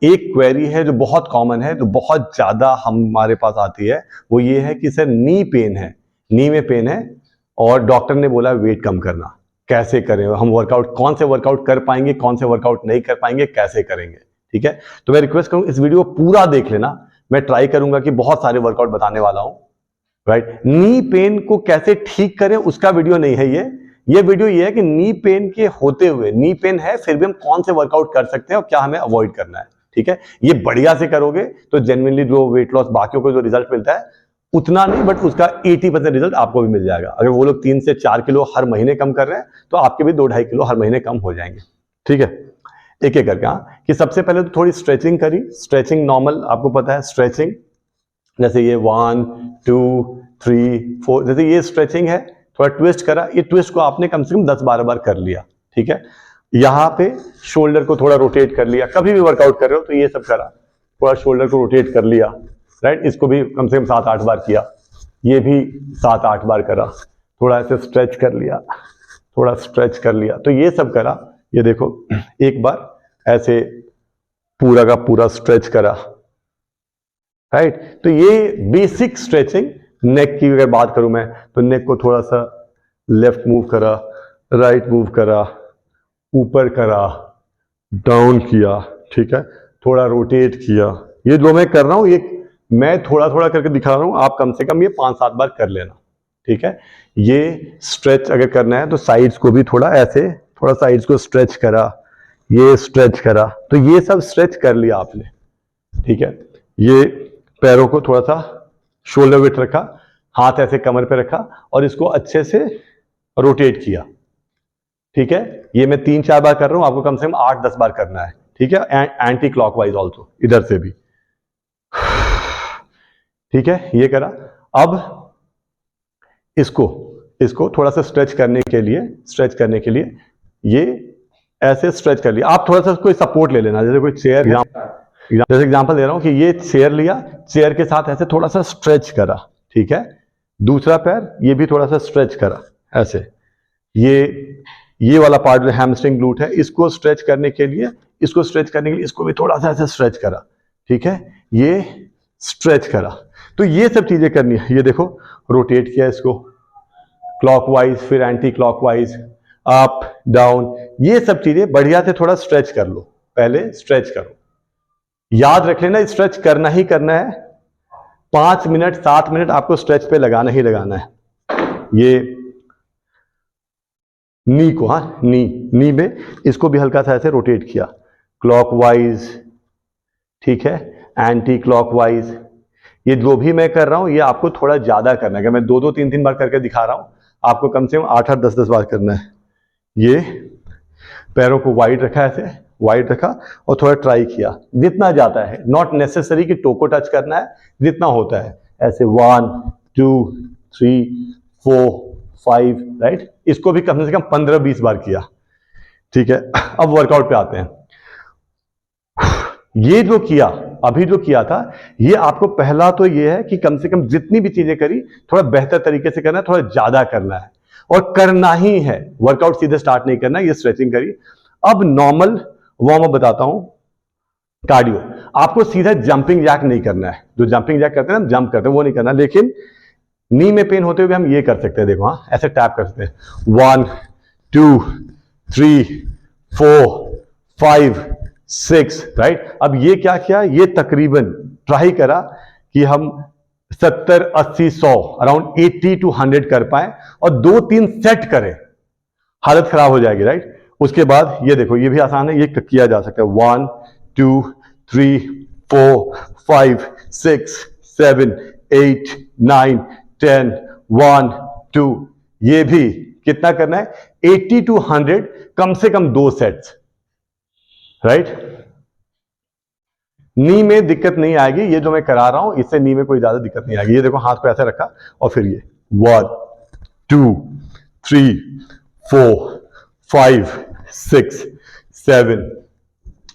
एक क्वेरी है जो बहुत कॉमन है, जो बहुत ज्यादा हमारे पास आती है, वो ये है कि सर नी पेन है, नी में पेन है और डॉक्टर ने बोला वेट कम करना, कैसे करें हम वर्कआउट, कौन से वर्कआउट कर पाएंगे, कौन से वर्कआउट नहीं कर पाएंगे, कैसे करेंगे। ठीक है, तो मैं रिक्वेस्ट करूंगा इस वीडियो को पूरा देख लेना। मैं ट्राई करूंगा कि बहुत सारे वर्कआउट बताने वाला हूं। राइट, नी पेन को कैसे ठीक करें उसका वीडियो नहीं है ये वीडियो ये है कि नी पेन के होते हुए, नी पेन है फिर भी हम कौन से वर्कआउट कर सकते हैं और क्या हमें अवॉइड करना है। ठीक है, ये बढ़िया से करोगे तो जेन्युइनली जो वेट लॉस बाकियों को जो रिजल्ट मिलता है उतना नहीं, बट उसका 80% रिजल्ट आपको भी मिल जाएगा। अगर वो लोग 3 से 4 किलो हर महीने कम कर रहे हैं तो आपके भी 2-2.5 किलो हर महीने कम हो जाएंगे। ठीक है, एक एक करके। कि सबसे पहले तो थोड़ी स्ट्रेचिंग करी, स्ट्रेचिंग नॉर्मल आपको पता है स्ट्रेचिंग, जैसे ये 1 2 3 4, जैसे ये स्ट्रेचिंग है, थोड़ा ट्विस्ट करा, ये ट्विस्ट को आपने कम से कम 10-12 बार कर लिया। ठीक है, यहां पे शोल्डर को थोड़ा रोटेट कर लिया, कभी भी वर्कआउट कर रहे हो तो ये सब करा, थोड़ा शोल्डर को रोटेट कर लिया। राइट, इसको भी कम से कम 7-8 बार किया, ये भी 7-8 बार करा, थोड़ा ऐसे स्ट्रेच कर लिया, थोड़ा स्ट्रेच कर लिया, तो ये सब करा। ये देखो एक बार ऐसे पूरा का पूरा स्ट्रेच करा। राइट, तो ये बेसिक स्ट्रेचिंग। नेक की अगर बात करूं मैं तो नेक को थोड़ा सा लेफ्ट मूव करा, राइट मूव करा, ऊपर करा, डाउन किया। ठीक है, थोड़ा रोटेट किया। ये जो मैं कर रहा हूं ये मैं थोड़ा थोड़ा करके दिखा रहा हूं, आप कम से कम ये 5-7 बार कर लेना। ठीक है, ये स्ट्रेच अगर करना है तो साइड्स को भी थोड़ा ऐसे, थोड़ा साइड्स को स्ट्रेच करा, ये स्ट्रेच करा, तो ये सब स्ट्रेच कर लिया आपने। ठीक है, ये पैरों को थोड़ा सा शोल्डर वेट रखा, हाथ ऐसे कमर पे रखा और इसको अच्छे से रोटेट किया। ठीक है, ये मैं 3-4 बार कर रहा हूं, आपको कम से कम 8-10 बार करना है। ठीक है, एंटी क्लॉकवाइज ऑल्सो, इधर से भी। ठीक है, ये करा। अब इसको थोड़ा सा स्ट्रेच करने के लिए ये ऐसे स्ट्रेच कर लिया। आप थोड़ा सा कोई सपोर्ट ले लेना, जैसे कोई चेयर, जैसे एग्जांपल दे रहा हूं कि ये चेयर लिया, चेयर के साथ ऐसे थोड़ा सा स्ट्रेच करा। ठीक है, दूसरा पैर ये भी थोड़ा सा स्ट्रेच करा ऐसे। ये वाला पार्ट जो हैमस्ट्रिंग ग्लूट है, इसको स्ट्रेच करने के लिए इसको भी थोड़ा सा ऐसे स्ट्रेच करा। ठीक है, ये स्ट्रेच करा। तो ये सब चीजें करनी है। ये देखो रोटेट किया इसको क्लॉकवाइज, फिर एंटी क्लॉकवाइज, अप डाउन, ये सब चीजें बढ़िया से थोड़ा स्ट्रेच कर लो। पहले स्ट्रेच करो, याद रख लेना स्ट्रेच करना ही करना है। 5 मिनट 7 मिनट आपको स्ट्रेच पे लगाना ही लगाना है। ये नी को, हाँ नी में इसको भी हल्का सा ऐसे रोटेट किया, क्लॉकवाइज। ठीक है, एंटी क्लॉकवाइज। ये जो भी मैं कर रहा हूं ये आपको थोड़ा ज्यादा करना है। अगर मैं 2-2 3-3 बार करके दिखा रहा हूं, आपको कम से कम 8-8 10-10 बार करना है। ये पैरों को वाइड रखा, ऐसे वाइड रखा और थोड़ा ट्राई किया, जितना जाता है, नॉट नेसेसरी कि टो को टच करना है, जितना होता है ऐसे 1 2 3 4 5। राइट, इसको भी कम से कम 15-20 बार किया। ठीक है, अब वर्कआउट पे आते हैं। ये जो किया, अभी जो किया था, ये आपको पहला तो ये है कि कम से कम जितनी भी चीजें करी थोड़ा बेहतर तरीके से करना है, थोड़ा ज्यादा करना है और करना ही है। वर्कआउट सीधे स्टार्ट नहीं करना। ये स्ट्रेचिंग करी। अब नॉर्मल वार्म अप बताता हूं, कार्डियो। आपको सीधा जंपिंग जैक नहीं करना है। जो जंपिंग जैक करते हैं ना, जंप करते हैं, वो नहीं करना। लेकिन नी में पेन होते हुए हम ये कर सकते हैं, देखो, हाँ ऐसे टैप कर सकते हैं, 1 2 3 4 5 6। राइट, अब ये क्या किया, ये तकरीबन ट्राई करा कि हम 70 80 100 अराउंड 80 to 100 कर पाए और 2-3 सेट करें, हालत खराब हो जाएगी। राइट, उसके बाद ये देखो, ये भी आसान है, ये किया जा सकता है, 1 2 3 4 5 6 7 8 9 10 1 2। ये भी कितना करना है, 80 to 100, कम से कम 2 सेट्स। राइट, नी में दिक्कत नहीं आएगी। ये जो मैं करा रहा हूं इससे नी में कोई ज्यादा दिक्कत नहीं आएगी। ये देखो, हाथ को ऐसे रखा और फिर ये 1 2 3 4 5 6 7।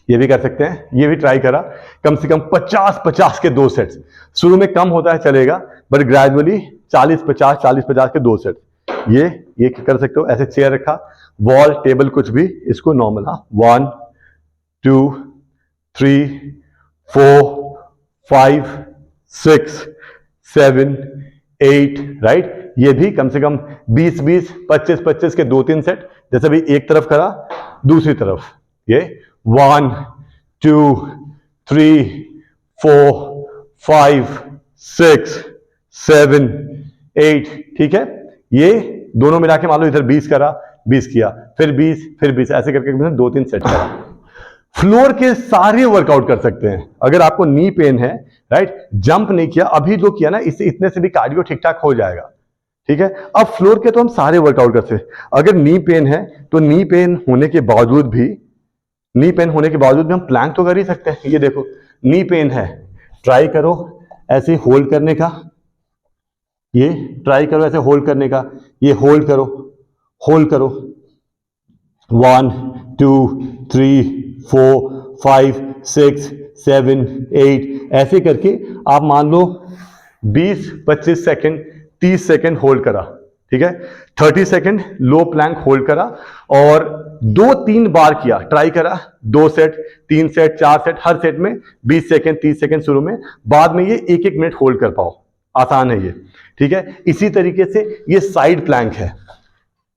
ये भी कर सकते हैं, ये भी ट्राई करा। कम से कम 50-50 के 2 सेट्स। शुरू में कम होता है चलेगा, बट ग्रेजुअली 40-50 के 2 सेट्स। ये कर सकते हो। ऐसे चेयर रखा, वॉल टेबल कुछ भी, इसको नॉर्मल, हाँ 1 2 3 4 5 6 7 8, राइट। ये भी कम से कम 20-20 25-25 के 2-3 सेट, जैसे भी एक तरफ करा दूसरी तरफ, ये 1 2 3 4 5 6 7 8, ठीक है। ये दोनों मिला के मान लो इधर 20 करा, 20 किया, फिर 20 फिर 20, ऐसे करके 2-3 सेट करा। फ्लोर के सारे वर्कआउट कर सकते हैं। अगर आपको नी पेन है, राइट, जंप नहीं किया, अभी जो किया ना, इससे इतने से भी कार्डियो ठीक ठाक हो जाएगा, ठीक है। अब फ्लोर के तो हम सारे वर्कआउट करते हैं। अगर नी पेन है तो नी पेन होने के बावजूद भी हम प्लैंक तो कर ही सकते हैं। ये देखो, नी पेन है, ट्राई करो ऐसे होल्ड करने का, ये ट्राई करो ऐसे होल्ड करने का, ये होल्ड करो 1 2 3 4 5 6 7 8, ऐसे करके आप मान लो 20-25 सेकंड 30 सेकंड होल्ड करा, ठीक है। 30 सेकंड लो प्लैंक होल्ड करा और 2-3 बार किया, ट्राई करा, 2 सेट 3 सेट 4 सेट, हर सेट में 20 सेकंड 30 सेकंड शुरू में, बाद में ये 1-1 मिनट होल्ड कर पाओ, आसान है ये, ठीक है। इसी तरीके से ये साइड प्लैंक है,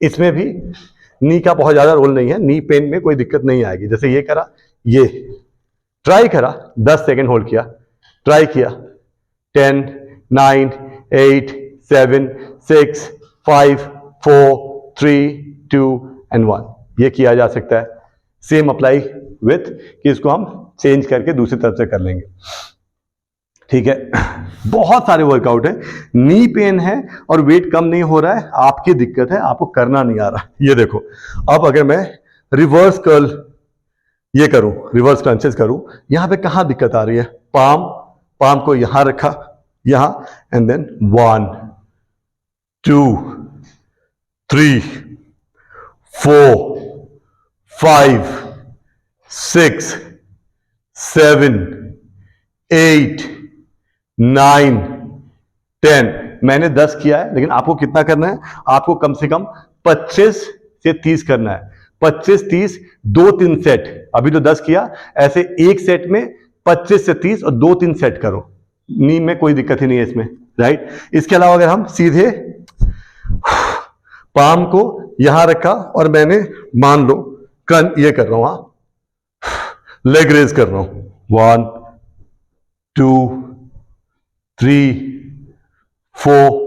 इसमें भी नी का बहुत ज्यादा रोल नहीं है, नी पेन में कोई दिक्कत नहीं आएगी। जैसे ये करा, ये ट्राई करा, 10 सेकंड होल्ड किया, ट्राई किया, 10 9 8 7 6 5 4 3 2 एंड 1, ये किया जा सकता है। सेम अप्लाई विथ कि इसको हम चेंज करके दूसरी तरफ से कर लेंगे, ठीक है। बहुत सारे वर्कआउट है। नी पेन है और वेट कम नहीं हो रहा है, आपकी दिक्कत है, आपको करना नहीं आ रहा। ये देखो, अब अगर मैं रिवर्स कर्ल ये करूं, रिवर्स क्रंचेस करूं, यहां पे कहां दिक्कत आ रही है? पाम को यहां रखा, यहां, एंड देन 1 2 3 4 5 6 7 8 9 10, मैंने 10 किया है, लेकिन आपको कितना करना है? आपको कम से कम 25 से 30 करना है। 25-30, 2-3 सेट, अभी तो 10 किया, ऐसे एक सेट में 25 से 30 और 2-3 सेट करो, नी में कोई दिक्कत ही नहीं है इसमें, राइट। इसके अलावा अगर हम सीधे पाम को यहां रखा और मैंने मान लो ये कर रहा हूं, लेग रेज कर रहा हूं, 1 2 3 4,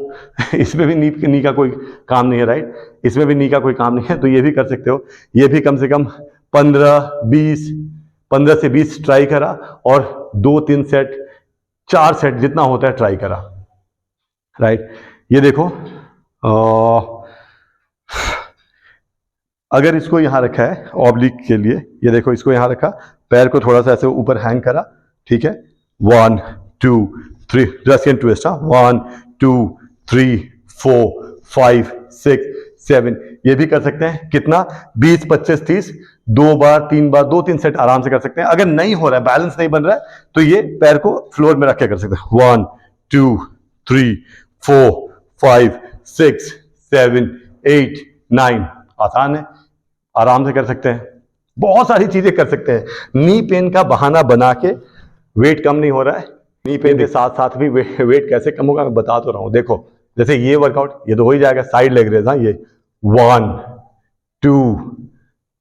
इसमें भी नी का कोई काम नहीं है, राइट, इसमें भी नी का कोई काम नहीं है, तो ये भी कर सकते हो। ये भी कम से कम 15 से 20 ट्राई करा और 2-3 सेट 4 सेट जितना होता है ट्राई करा, राइट। ये देखो, अगर इसको यहां रखा है ऑब्लिक के लिए, ये देखो इसको यहां रखा, पैर को थोड़ा सा ऐसे ऊपर हैंग करा, ठीक है, 1 2 3, जस्ट एंड ट्विस्ट, 1 2 3 4 5 6 7, ये भी कर सकते हैं। कितना? 20 25 30, 2 बार 3 बार, 2-3 सेट आराम से कर सकते हैं। अगर नहीं हो रहा है, बैलेंस नहीं बन रहा है, तो ये पैर को फ्लोर में रख के कर सकते हैं, 1 2 3 4 5 6 7 8 9, आसान है, आराम से कर सकते हैं। बहुत सारी चीजें कर सकते हैं। नी पेन का बहाना बना के वेट कम नहीं हो रहा है, नी पेन के साथ साथ भी वेट कैसे कम होगा मैं बता तो रहा हूं। देखो, जैसे ये वर्कआउट, ये तो हो ही जाएगा, साइड लेग रेज, हाँ, ये 1 2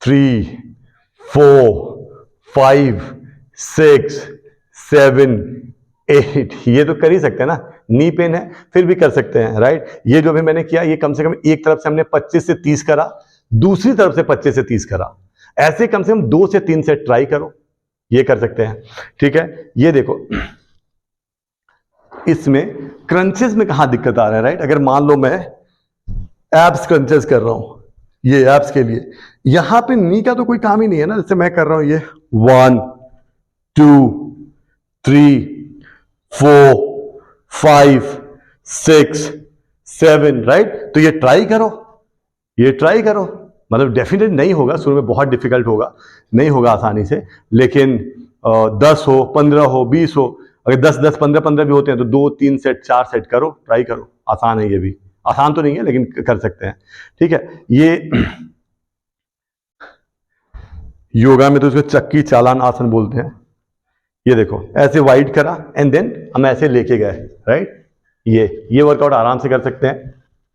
3 4 5 6 7 8, ये तो कर ही सकते हैं ना। नी पेन है फिर भी कर सकते हैं, राइट। ये जो भी मैंने किया, ये कम से कम एक तरफ से हमने 25 से 30 करा, दूसरी तरफ से 25 से 30 करा, ऐसे कम से कम 2 से 3 सेट ट्राई करो, ये कर सकते हैं, ठीक है। ये देखो, इसमें क्रंचेस में कहां दिक्कत आ रहा है, राइट। अगर मान लो मैं एब्स क्रंचेस कर रहा हूं, ये एब्स के लिए, यहां पे नी का तो कोई काम ही नहीं है ना। जैसे मैं कर रहा हूं ये 1 2 3 4 5 6 7, राइट। तो ये ट्राई करो, ये ट्राई करो, मतलब डेफिनेट नहीं होगा, शुरू में बहुत डिफिकल्ट होगा, नहीं होगा आसानी से, लेकिन 10 हो 15 हो 20 हो, अगर 10 15 15 भी होते हैं तो 2-3 सेट 4 सेट करो, ट्राई करो, आसान है। ये भी आसान तो नहीं है लेकिन कर सकते हैं, ठीक है। ये योगा में तो इसको चक्की चालान आसन बोलते हैं, ये देखो ऐसे वाइड करा एंड देन हम ऐसे लेके गए, राइट। ये वर्कआउट आराम से कर सकते हैं,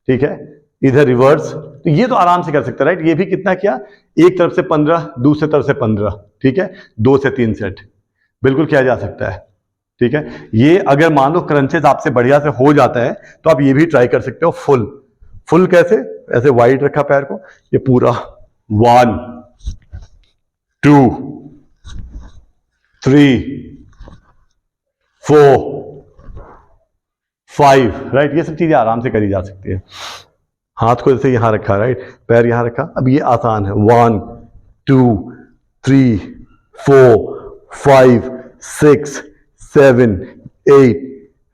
ठीक है। इधर रिवर्स, तो ये तो आराम से कर सकते हैं, राइट। ये भी कितना किया, एक तरफ से 15, दूसरे तरफ से 15, ठीक है। 2 से 3 सेट बिल्कुल किया जा सकता है, ठीक है। ये अगर मान लो क्रंचेस आपसे बढ़िया से हो जाता है तो आप ये भी ट्राई कर सकते हो फुल कैसे, ऐसे वाइड रखा पैर को, ये पूरा 1 2 3 4 5, राइट। ये सब चीजें आराम से करी जा सकती है। हाथ को जैसे यहां रखा, राइट, पैर यहां रखा, अब ये आसान है, 1 2 3 4 5 6 7 8,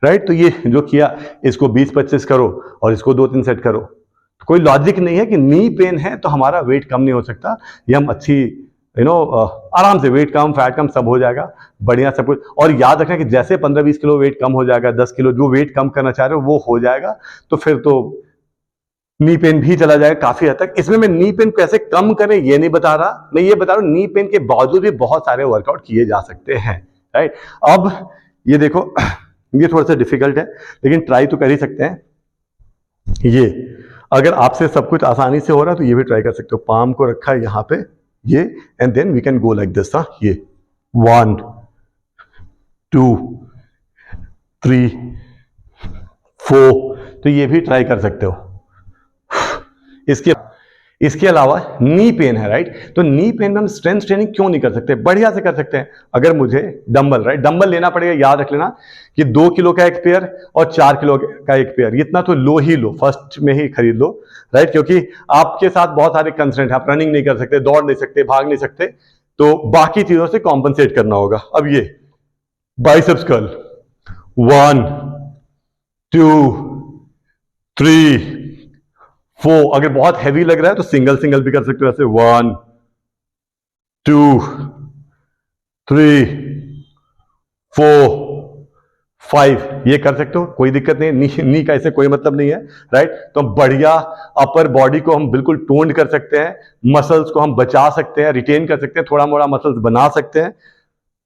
राइट। तो ये जो किया, इसको 20-25 करो और इसको 2-3 सेट करो। तो कोई लॉजिक नहीं है कि नी पेन है तो हमारा वेट कम नहीं हो सकता। ये हम अच्छी आराम से वेट कम, फैट कम सब हो जाएगा, बढ़िया सब कुछ। और याद रखना कि जैसे 15-20 किलो वेट कम हो जाएगा, 10 किलो जो वेट कम करना चाह रहे हो वो हो जाएगा, तो फिर तो नी पेन भी चला जाएगा काफी हद तक। इसमें मैं नी पेन कैसे कम करें ये नहीं बता रहा, मैं ये बता रहा हूं नी पेन के बावजूद भी बहुत सारे वर्कआउट किए जा सकते हैं, राइट। अब ये देखो, ये थोड़ा सा डिफिकल्ट है लेकिन ट्राई तो कर ही सकते हैं। ये अगर आपसे सब कुछ आसानी से हो रहा है तो ये भी ट्राई कर सकते हो। पाम को रखा है यहां पे, ये, and then we can go like this, ये 1 2 3 4, तो ये भी ट्राई कर सकते हो। इसके अलावा नी पेन है, राइट। तो नी पेन में हम स्ट्रेंथ ट्रेनिंग क्यों नहीं कर सकते, बढ़िया से कर सकते हैं। अगर मुझे डंबल, राइट, डंबल लेना पड़ेगा, याद रख लेना कि 2 किलो का एक पेयर और 4 किलो का एक पेयर, इतना तो लो ही लो, फर्स्ट में ही खरीद लो, राइट। क्योंकि आपके साथ बहुत सारे कंस्ट्रेंट, आप रनिंग नहीं कर सकते, दौड़ नहीं सकते, भाग नहीं सकते, तो बाकी चीजों से कॉम्पनसेट करना होगा। अब ये बाइसेप्स कर्ल 1 2 3 4, अगर बहुत हैवी लग रहा है तो सिंगल भी कर सकते हो, ऐसे 1 2 3 4 5, ये कर सकते हो, कोई दिक्कत नहीं। नी का इससे कोई मतलब नहीं है, राइट। तो हम बढ़िया अपर बॉडी को हम बिल्कुल टोन्ड कर सकते हैं, मसल्स को हम बचा सकते हैं, रिटेन कर सकते हैं, थोड़ा मोड़ा मसल्स बना सकते हैं,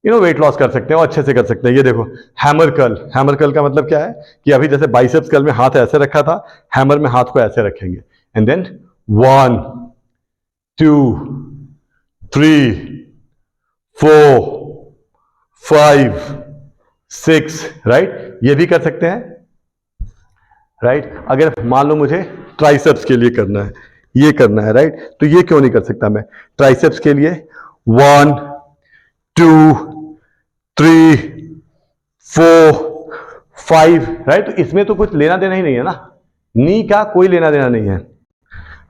वेट लॉस कर सकते हैं और अच्छे से कर सकते हैं। ये देखो हैमर कर्ल का मतलब क्या है कि अभी जैसे बाइसेप्स कर्ल में हाथ ऐसे रखा था, हैमर में हाथ को ऐसे रखेंगे, एंड देन 1 2 3 4 5 6, राइट। ये भी कर सकते हैं, राइट। अगर मान लो मुझे ट्राइसेप्स के लिए करना है, ये करना है, राइट, तो ये क्यों नहीं कर सकता मैं ट्राइसेप्स के लिए 1 2 3 4 5, राइट। तो इसमें तो कुछ लेना देना ही नहीं है ना, नी का कोई लेना देना नहीं है,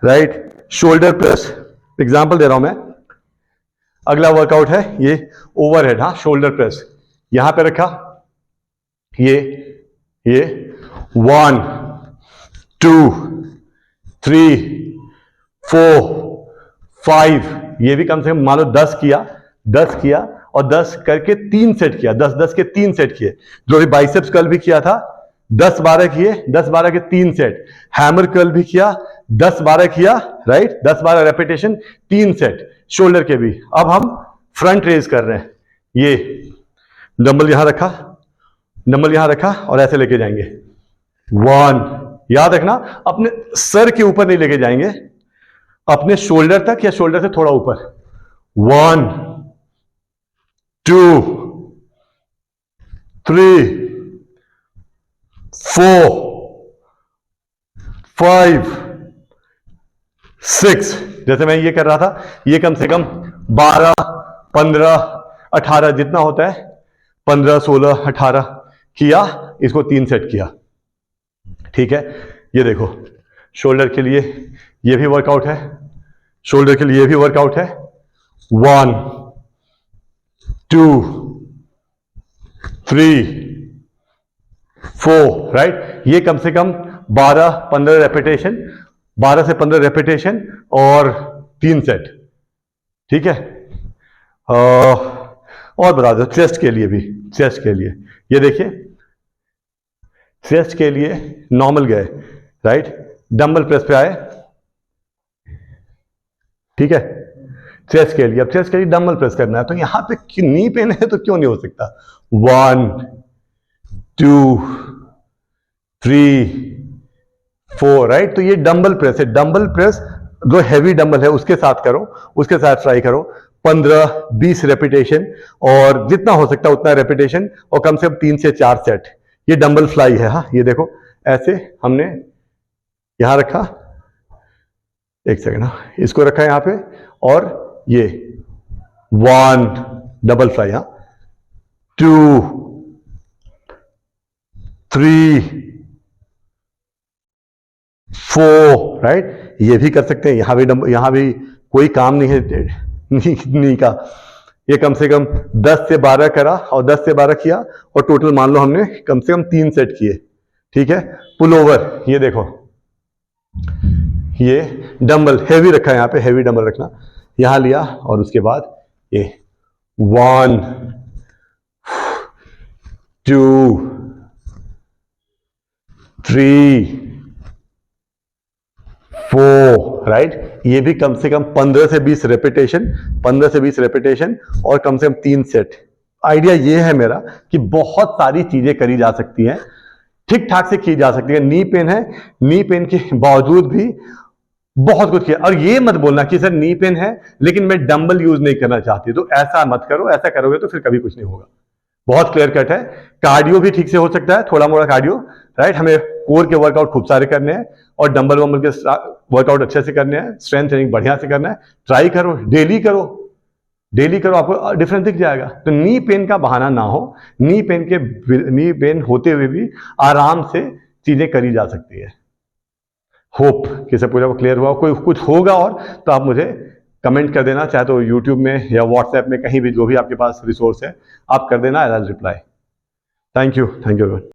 राइट। शोल्डर प्रेस एग्जांपल दे रहा हूं मैं। अगला वर्कआउट है ये ओवरहेड, हाँ, शोल्डर प्रेस, यहां पे रखा, ये 1 2 3 4 5, ये भी कम से कम मान लो 10 किया और 10 करके 3 सेट किया, 10-10 के 3 सेट किए। जो भी बाइसेप्स कर्ल भी किया था 10-12 किए, 10-12 के 3 सेट। हैमर कर्ल भी किया 10-12 किया, राइट, 10-12 रेपिटेशन, 3 सेट। शोल्डर के भी। अब हम फ्रंट रेज कर रहे हैं, ये डंबल यहां रखा और ऐसे लेके जाएंगे 1, याद रखना अपने सर के ऊपर नहीं लेके जाएंगे, अपने शोल्डर तक या शोल्डर से थोड़ा ऊपर। 1 2 3 4 5 6, जैसे मैं ये कर रहा था, ये कम से कम 12 15 18 जितना होता है, 15 16 18 किया, इसको 3 सेट किया, ठीक है। ये देखो शोल्डर के लिए ये भी वर्कआउट है, शोल्डर के लिए ये भी वर्कआउट है। 1 2 3 4, राइट। ये कम से कम 12-15 रेपिटेशन, 12 से 15 रेपिटेशन और 3 सेट, ठीक है। और बता दो चेस्ट के लिए भी, चेस्ट के लिए ये देखिए, चेस्ट के लिए नॉर्मल गए, राइट, डंबल प्रेस पे आए, ठीक है, चेस्ट के लिए, अब चेस्ट के लिए डंबल प्रेस करना है, तो यहां पे नी पेन है तो क्यों नहीं हो सकता? 1 2 3 4, राइट? तो ये डंबल प्रेस है। डंबल प्रेस जो हैवी डंबल है उसके साथ करो, उसके साथ ट्राई करो 15-20 रेपिटेशन, और जितना हो सकता है उतना रेपिटेशन, और कम से कम 3 से 4 सेट। ये डंबल फ्लाई है। हाँ, ये देखो ऐसे हमने यहां रखा, एक सेकेंड, इसको रखा यहां पे, और ये 1 डबल फ्लाई, हाँ, 2 3 4, राइट? ये भी कर सकते हैं, यहां भी कोई काम नहीं है नी का। ये कम से कम 10 से 12 करा, और 10 से 12 किया, और टोटल मान लो हमने कम से कम 3 सेट किए, ठीक है? पुल ओवर, ये देखो, ये डंबल हैवी रखा है, यहां पे हैवी डंबल रखना, यहां लिया, और उसके बाद ये 1 2 3 4, राइट? ये भी कम से कम 15 से 20 रेपिटेशन, 15 से 20 रेपिटेशन, और कम से कम 3 सेट। आइडिया ये है मेरा कि बहुत सारी चीजें करी जा सकती हैं, ठीक ठाक से की जा सकती है। नी पेन है, नी पेन के बावजूद भी बहुत कुछ किया। और ये मत बोलना कि सर नी पेन है लेकिन मैं डंबल यूज नहीं करना चाहती, तो ऐसा मत करो। ऐसा करोगे तो फिर कभी कुछ नहीं होगा। बहुत क्लियर कट है। कार्डियो भी ठीक से हो सकता है, थोड़ा मोड़ा कार्डियो, राइट? हमें कोर के वर्कआउट खूब सारे करने हैं, और डंबल वंबल के वर्कआउट अच्छे से करने हैं, स्ट्रेंथ ट्रेनिंग बढ़िया से करना है। ट्राई करो, डेली करो, डेली करो, आपको डिफरेंस दिख जाएगा। तो नी पेन का बहाना ना हो, नी पेन होते हुए भी आराम से चीजें करी जा सकती है। होप कि सब पूरा क्लियर हुआ। कोई कुछ होगा और तो आप मुझे कमेंट कर देना, चाहे तो यूट्यूब में या व्हाट्सएप में, कहीं भी जो भी आपके पास रिसोर्स है आप कर देना, I will reply. Thank you.